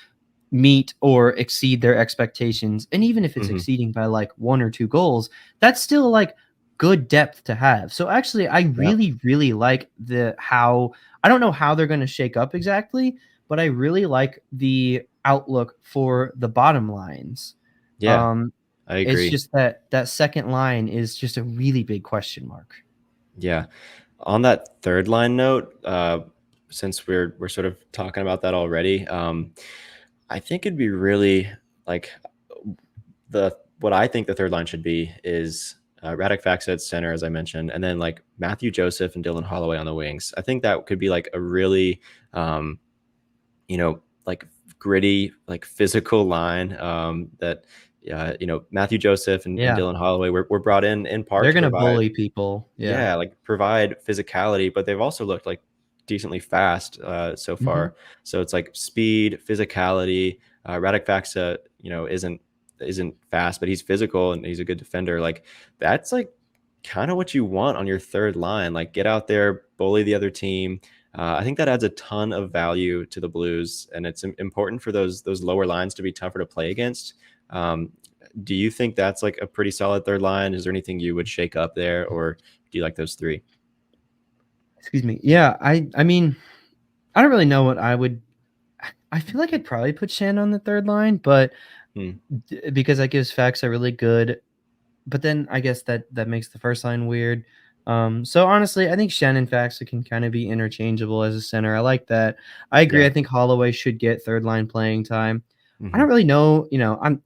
meet or exceed their expectations. And even if it's Hmm. exceeding by like one or two goals, that's still like good depth to have. So actually, I Yeah. really, really like the how I don't know how they're going to shake up exactly, but I really like the outlook for the bottom lines. Yeah. Um, I it's agree. just that second line is just a really big question mark. Yeah. On that third line note, since we're sort of talking about that already, I think it'd be really like the what I think the third line should be is Radek Faksa at center, as I mentioned, and then like Matthew Joseph and Dylan Holloway on the wings. I think that could be like a really um, like gritty, like physical line that, Matthew Joseph and Yeah, Dylan Holloway were brought in part they're to going to provide, bully people. Yeah. yeah, like provide physicality, but they've also looked like decently fast so Hmm. far. So it's like speed, physicality. Radek Faksa, isn't fast, but he's physical and he's a good defender. Like that's like kind of what you want on your third line. Like get out there, bully the other team. I think that adds a ton of value to the Blues, and it's important for those lower lines to be tougher to play against. Um, do you think that's like a pretty solid third line? Is there anything you would shake up there, or do you like those three? Excuse me. Yeah, I mean, I don't really know what I would. I feel like I'd probably put Shan on the third line, but Hmm. because that gives Fax a really good. But then I guess that makes the first line weird. So honestly, I think Shen and Fax can kind of be interchangeable as a center. I like that. I agree. Yeah. I think Holloway should get third line playing time. I Hmm. don't really know.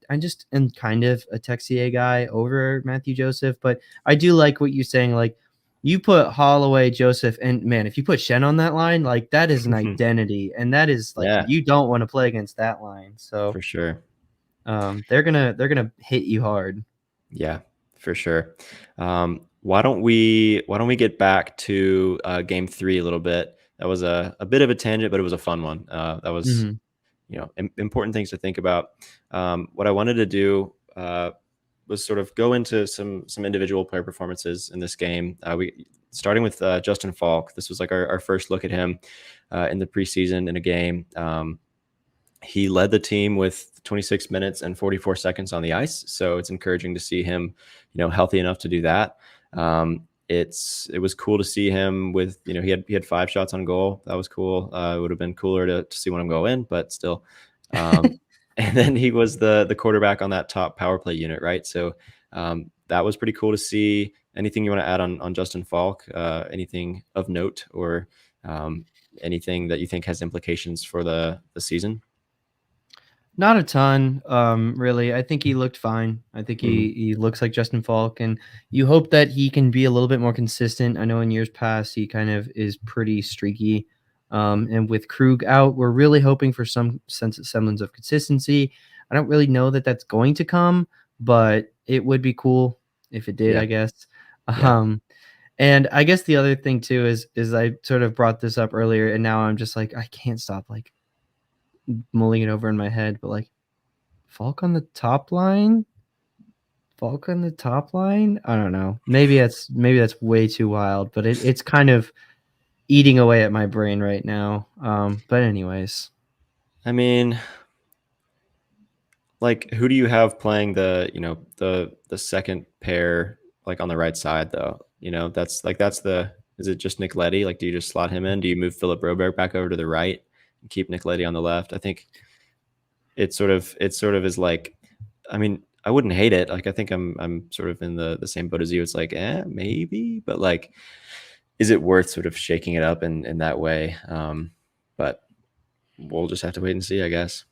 I just am kind of a Texier guy over Matthew Joseph, but I do like what you're saying. Like You put Holloway, Joseph, and man, if you put Shen on that line, like that is an identity, and that is like Yeah, you don't want to play against that line. So for sure. they're gonna hit you hard. Yeah, for sure. Why don't we get back to game three a little bit? That was a bit of a tangent, but it was a fun one. That was Mhm. important things to think about. What I wanted to do was sort of go into some individual player performances in this game. We starting with Justin Falk. This was like our first look at him in the preseason in a game. He led the team with 26 minutes and 44 seconds on the ice, so it's encouraging to see him, healthy enough to do that. It was cool to see him with, he had 5 shots on goal. That was cool. It would have been cooler to see one of them go in, but still. Um, and then he was the quarterback on that top power play unit, right? So that was pretty cool to see. Anything you want to add on Justin Falk? Anything of note, or anything that you think has implications for the season? Not a ton, really. I think he looked fine. I think Mhm. he looks like Justin Falk, and you hope that he can be a little bit more consistent. I know in years past he kind of is pretty streaky, and with Krug out, we're really hoping for some sense of semblance of consistency. I don't really know that that's going to come, but it would be cool if it did, Yeah, I guess. yeah. Um, and I guess the other thing too is I sort of brought this up earlier, and now I'm just like I can't stop like mulling it over in my head, but like Falk on the top line? Falk on the top line? I don't know. Maybe that's way too wild, but it's kind of eating away at my brain right now. But anyways. I mean, like, who do you have playing the second pair, like, on the right side though? That's is it just Nick Leddy? Like, do you just slot him in? Do you move Philip Broberg back over to the right and keep Nick Leddy on the left? I think it sort of is like, I mean, I wouldn't hate it. Like, I think I'm sort of in the same boat as you. It's like, maybe, but like, is it worth sort of shaking it up in that way? But we'll just have to wait and see, I guess.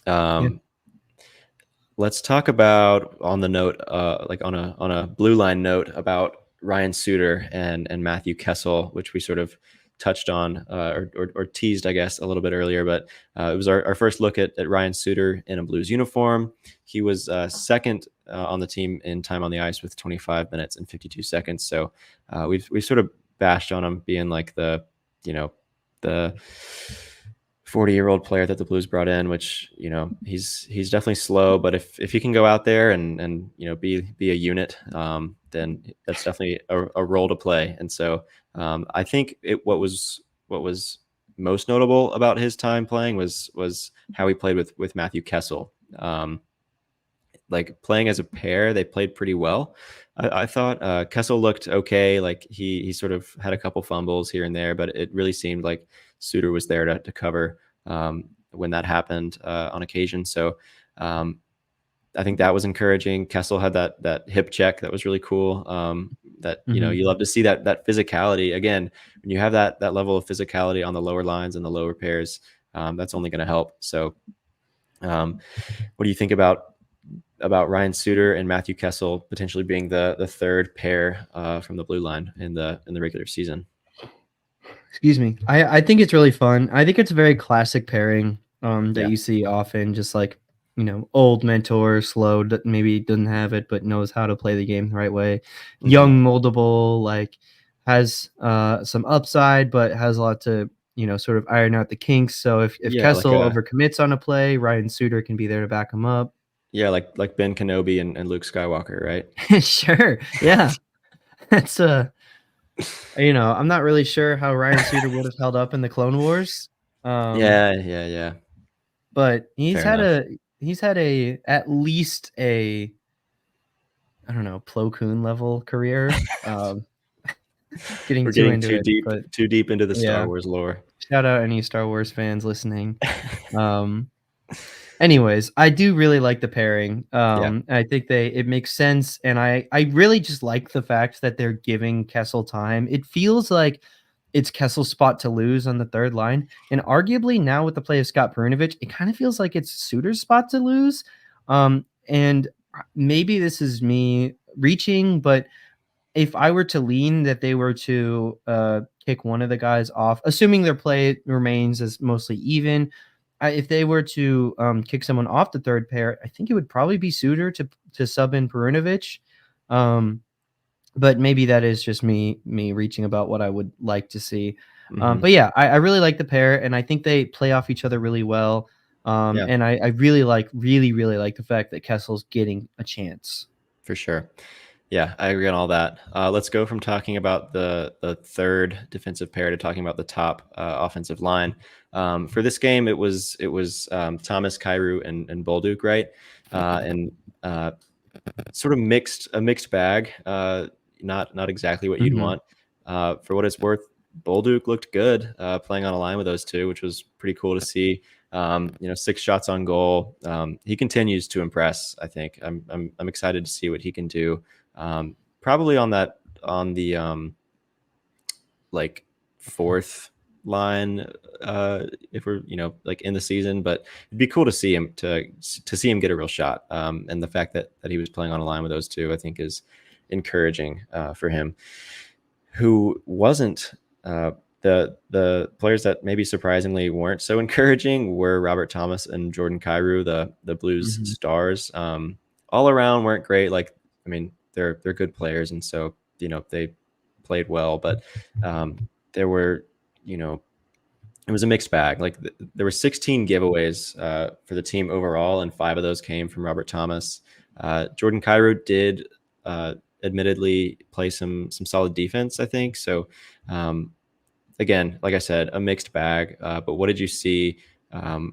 Yeah. Um, let's talk about, on the note, like on a blue line note, about Ryan Suter and Matthew Kessel, which we sort of touched on, or teased, I guess, a little bit earlier. But it was our first look at Ryan Suter in a Blues uniform. He was second on the team in time on the ice with 25 minutes and 52 seconds. So we've sort of bashed on him being like the 40-year-old player that the Blues brought in, which, he's definitely slow, but if he can go out there and be a unit, then that's definitely a role to play. And so I think what was most notable about his time playing was how he played with Matthew Kessel. Like, playing as a pair, they played pretty well. I thought Kessel looked okay. Like, he sort of had a couple fumbles here and there, but it really seemed like Suter was there to cover when that happened on occasion. So I think that was encouraging. Kessel had that hip check that was really cool. That, Mhm. you love to see that physicality again. When you have that level of physicality on the lower lines and the lower pairs, that's only going to help. So what do you think about Ryan Suter and Matthew Kessel potentially being the third pair from the blue line in the regular season? Excuse me. I think it's really fun. I think it's a very classic pairing that Yeah. you see often, just like, old mentor, slow, maybe doesn't have it, but knows how to play the game the right way. Hmm. Young, moldable, like has some upside, but has a lot to, sort of iron out the kinks. So if Yeah, like Kessel overcommits on a play, Ryan Suter can be there to back him up. like Ben Kenobi and Luke Skywalker, right? Sure. Yeah. That's I'm not really sure how Ryan Suter would have held up in the Clone Wars. Um, Yeah, yeah, yeah. but Fair enough. he's had a at least a I don't know, Plo Koon level career. Getting We're too getting into too it, deep but too deep into the Star yeah. Wars lore. Shout out any Star Wars fans listening. Um, Anyways, I do really like the pairing. Yeah. I think it makes sense, and I really just like the fact that they're giving Kessel time. It feels like it's Kessel's spot to lose on the third line, and arguably now with the play of Scott Perunovich, it kind of feels like it's Suter's spot to lose. And maybe this is me reaching, but if I were to lean that they were to kick one of the guys off, assuming their play remains as mostly even, if they were to kick someone off the third pair, I think it would probably be Suter to sub in Perunovic. Um, but maybe that is just me reaching about what I would like to see. Hmm. But yeah, I really like the pair, and I think they play off each other really well. Yeah, And I really really like the fact that Kessel's getting a chance. for sure. Yeah, I agree on all that. Let's go from talking about the third defensive pair to talking about the top offensive line. For this game, it was Thomas, Kyrou, and Bolduc, right? And sort of a mixed bag. Not exactly what you'd Mhm. want. For what it's worth, Bolduc looked good playing on a line with those two, which was pretty cool to see. 6 shots on goal. He continues to impress. I think I'm excited to see what he can do. Probably on the like fourth line if we're like in the season, but it'd be cool to see him get a real shot. And the fact that he was playing on a line with those two, I think, is encouraging for him. Who wasn't the players that maybe surprisingly weren't so encouraging were Robert Thomas and Jordan Kyrou, the Blues Mhm. stars. All around weren't great. Like, I mean, they're good players, and so they played well, but there were it was a mixed bag. Like there were 16 giveaways for the team overall, and 5 of those came from Robert Thomas. Jordan Kyrou did admittedly play some solid defense, I think. So again, like I said, a mixed bag. But what did you see?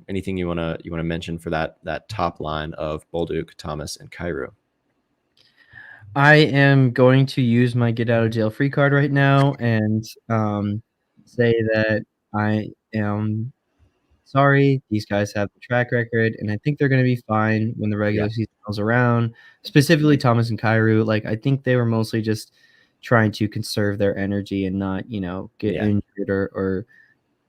Anything you wanna mention for that top line of Bolduc, Thomas, and Kyrou? I am going to use my get out of jail free card right now and say that I am sorry. These guys have the track record, and I think they're going to be fine when the Yeah, regular season comes around. Specifically, Thomas and Kyrou. Like, I think they were mostly just trying to conserve their energy and not, get yeah. injured or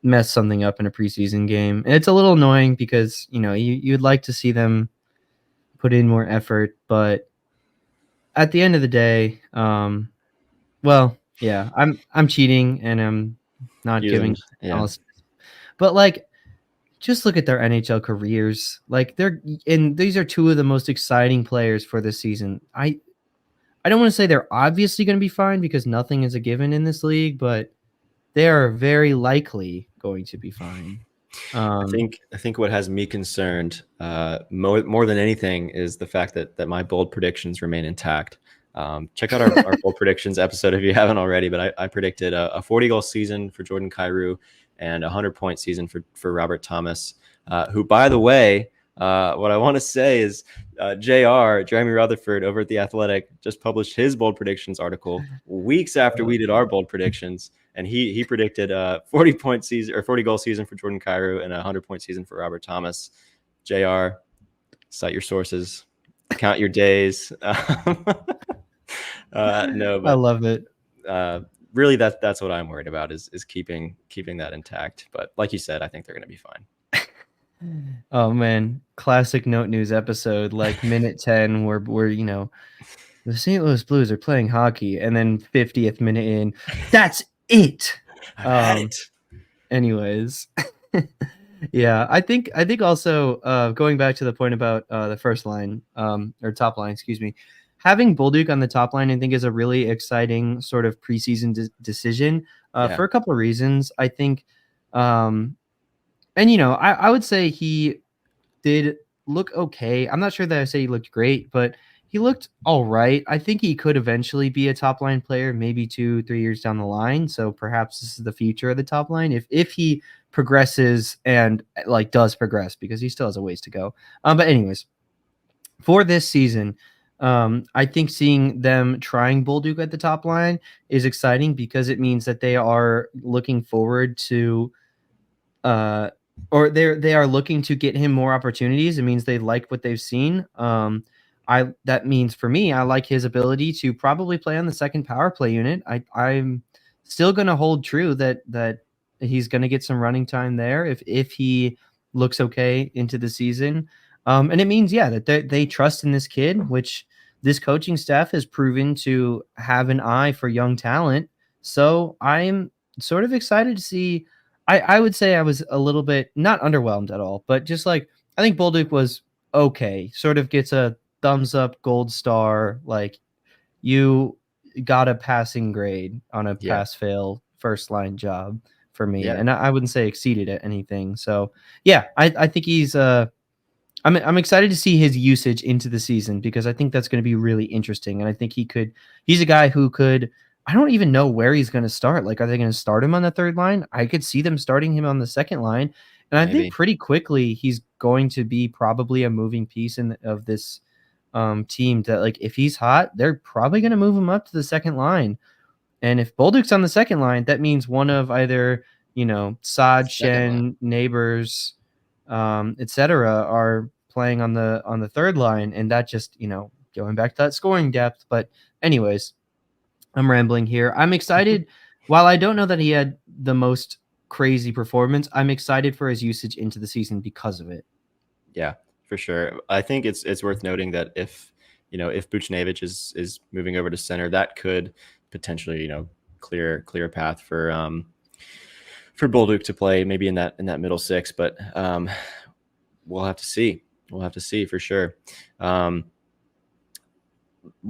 mess something up in a preseason game. And it's a little annoying because you'd like to see them put in more effort, but at the end of the day, well, yeah, I'm cheating and I'm not Using, giving yeah, analysis. But like just look at their NHL careers. Like and these are two of the most exciting players for this season. I don't want to say they're obviously going to be fine because nothing is a given in this league, but they are very likely going to be fine. Um I think what has me concerned more than anything is the fact that my bold predictions remain intact. Check out our bold predictions episode if you haven't already. But I predicted a 40-goal season for Jordan Kyrou and a 100-point season for Robert Thomas, who, by the way, what I want to say is Jeremy Rutherford over at The Athletic just published his bold predictions article weeks after we did our bold predictions, and he predicted a 40-point season or 40-goal season for Jordan Kyrou and a 100-point season for Robert Thomas. JR, cite your sources, count your days. No, I but love it. uh, really, that's what I'm worried about is keeping that intact. But like you said, I think they're going to be fine. Oh man, classic Note News episode like minute 10 where the St. Louis Blues are playing hockey and then 50th minute in, that's it. I've had Um it. anyways, yeah, I think also going back to the point about the first line or top line, excuse me, having Bolduc on the top line I think is a really exciting sort of preseason decision Yeah, for a couple of reasons. I think um and I would say he did look okay. I'm not sure that I say he looked great, but he looked all right. I think he could eventually be a top line player, maybe 2, 3 years down the line. So perhaps this is the future of the top line if he progresses and like does progress because he still has a ways to go. But anyways, for this season, I think seeing them trying Bolduc at the top line is exciting because it means that they are looking forward to uh, or they are looking to get him more opportunities. It means they like what they've seen. I that means for me, I like his ability to probably play on the second power play unit. I'm still going to hold true that he's going to get some running time there if he looks okay into the season. And it means yeah that they trust in this kid, which this coaching staff has proven to have an eye for young talent. So I'm sort of excited to see. I would say I was a little bit not underwhelmed at all, but just like I think Bolduc was okay. Sort of gets a thumbs up, gold star. Like you got a passing grade on a Yeah. pass fail first line job for me, Yeah. and I wouldn't say exceeded at anything. So yeah, I think he's I'm excited to see his usage into the season because I think that's going to be really interesting. And I think he's a guy who could, I don't even know where he's going to start. Like, are they going to start him on the third line? I could see them starting him on the second line. And I think Maybe. pretty quickly he's going to be probably a moving piece of this team that, like, if he's hot, they're probably going to move him up to the second line. And if Bolduc's on the second line, that means one of either, Saad, Second line. Shen, Neighbors, etc., are playing on the third line, and that just going back to that scoring depth. But anyways, I'm rambling here. I'm excited. While I don't know that he had the most crazy performance, I'm excited for his usage into the season because of it. Yeah, for sure. I think it's worth noting that if Buchnevich is moving over to center, that could potentially clear a path for Bolduc to play maybe in that middle six, but we'll have to see. We'll have to see for sure. Why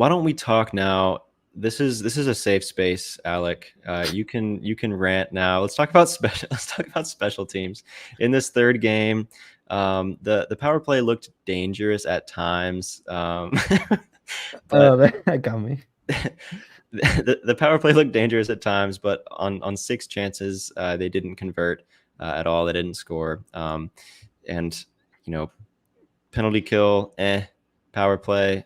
don't we talk now? This is a safe space, Alec. You can rant now. Let's talk about special. Let's talk about special teams in this third game. The power play looked dangerous at times, Oh, but that got me. the power play looked dangerous at times. But on 6 chances, they didn't convert at all. They didn't score. And penalty kill, power play,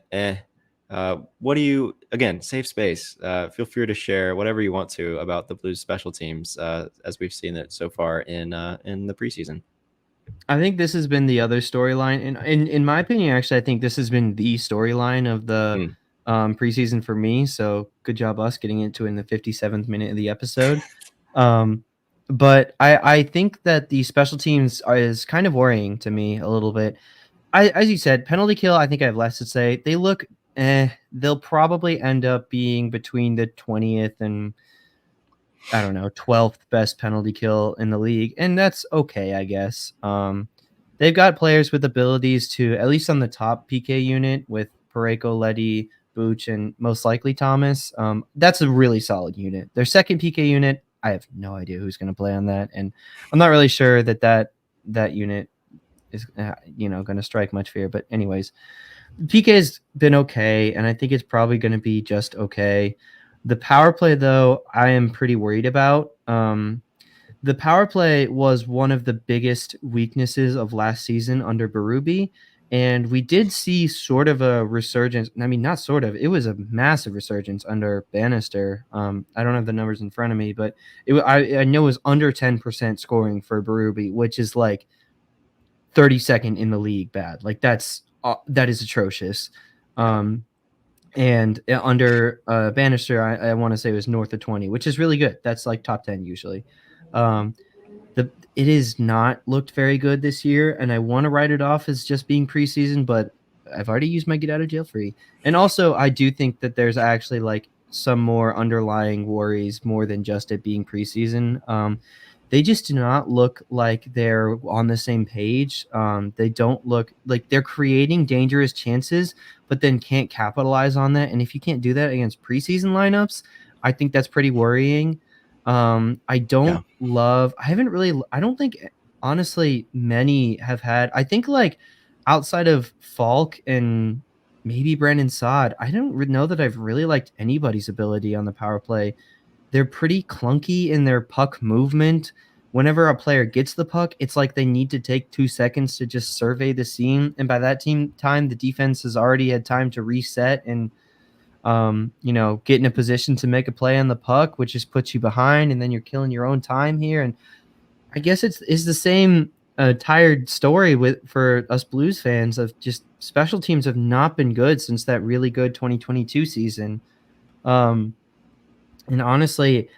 what do you, again, safe space. Feel free to share whatever you want to about the Blues special teams as we've seen it so far in the preseason. I think this has been the other storyline, and in my opinion, actually, I think this has been the storyline of the Mm, preseason for me. So good job us getting into it in the 57th minute of the episode. Um, but I think that the special teams is kind of worrying to me a little bit. As you said, penalty kill. I think I have less to say. They look, they'll probably end up being between the 20th and I don't know, 12th best penalty kill in the league, and that's okay, I guess. They've got players with abilities to, at least on the top PK unit, with Pareko, Leddy, Booch, and most likely Thomas. That's a really solid unit. Their second PK unit, I have no idea who's going to play on that, and I'm not really sure that unit is going to strike much fear. But anyways, PK's been okay, and I think it's probably going to be just okay. The power play, though, I am pretty worried about. The power play was one of the biggest weaknesses of last season under Berube, and we did see sort of a resurgence. I mean, not sort of. It was a massive resurgence under Bannister. I don't have the numbers in front of me, but I know it was under 10% scoring for Berube, which is like 32nd in the league bad. Like that is atrocious. yeah, And under Bannister, I want to say it was north of 20, which is really good. That's like top 10 usually. Um, it is not looked very good this year, and I want to write it off as just being preseason, but I've already used my get out of jail free. And also, I do think that there's actually like some more underlying worries more than just it being preseason. They just do not look like they're on the same page. They don't look like they're creating dangerous chances, but then can't capitalize on that. And if you can't do that against preseason lineups, I think that's pretty worrying. I yeah, I don't think, honestly, many have had. I think, like, outside of Falk and maybe Brandon Saad, I don't know that I've really liked anybody's ability on the power play. They're pretty clunky in their puck movement. Whenever a player gets the puck, it's like they need to take 2 seconds to just survey the scene. And by that time, the defense has already had time to reset and get in a position to make a play on the puck, which just puts you behind, and then you're killing your own time here. And I guess it's the same tired story for us Blues fans of just special teams have not been good since that really good 2022 season. Um, and honestly,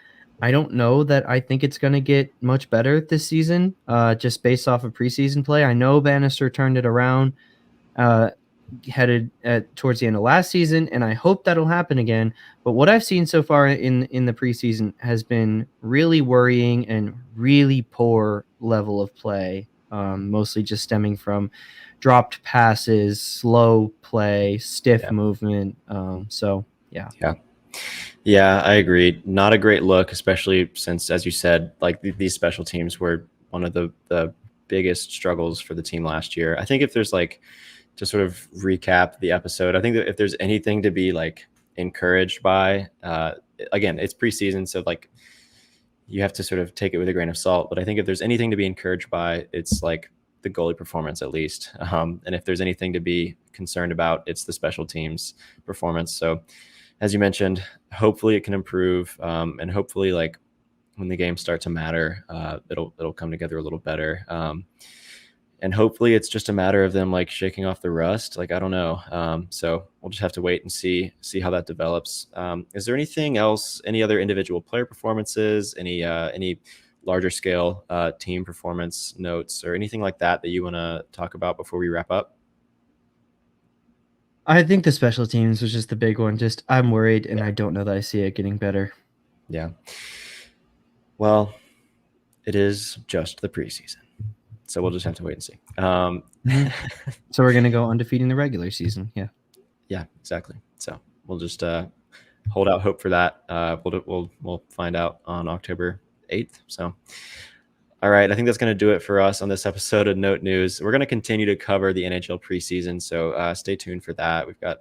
I don't know that I think it's going to get much better this season, just based off of preseason play. I know Bannister turned it around. Uh, headed towards the end of last season, and I hope that'll happen again. But what I've seen so far in the preseason has been really worrying and really poor level of play, mostly just stemming from dropped passes, slow play, stiff Yeah. movement. So yeah. Yeah. Yeah, I agree. Not a great look, especially since, as you said, like these special teams were one of the biggest struggles for the team last year. I think if there's like, to sort of recap the episode, I think that if there's anything to be like encouraged by, again, it's preseason, so like you have to sort of take it with a grain of salt. But I think if there's anything to be encouraged by, it's like the goalie performance at least. And if there's anything to be concerned about, it's the special teams performance. So as you mentioned, hopefully it can improve, and hopefully like when the games start to matter, it'll come together a little better. And hopefully it's just a matter of them like shaking off the rust. Like I don't know. So we'll just have to wait and see how that develops. Is there anything else? Any other individual player performances? Any larger scale team performance notes or anything like that that you want to talk about before we wrap up? I think the special teams was just the big one. Just I'm worried, and Yeah. I don't know that I see it getting better. Yeah. Well, it is just the preseason, so we'll just have to wait and see. Mhm. So we're gonna go undefeated in the regular season. Yeah. Yeah, exactly. So we'll just hold out hope for that. We'll find out on October 8th. So, all right, I think that's going to do it for us on this episode of Note News. We're going to continue to cover the NHL preseason, so stay tuned for that. We've got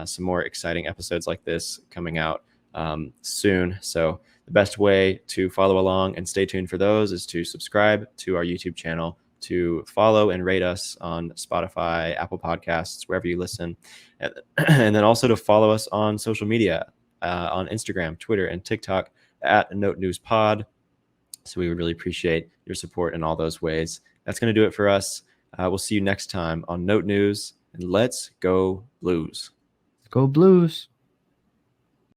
some more exciting episodes like this coming out soon. So the best way to follow along and stay tuned for those is to subscribe to our YouTube channel, to follow and rate us on Spotify, Apple Podcasts, wherever you listen, and then also to follow us on social media, on Instagram, Twitter, and TikTok at Note News Pod. So we would really appreciate your support in all those ways. That's going to do it for us. We'll see you next time on Note News, and let's go Blues. Go Blues.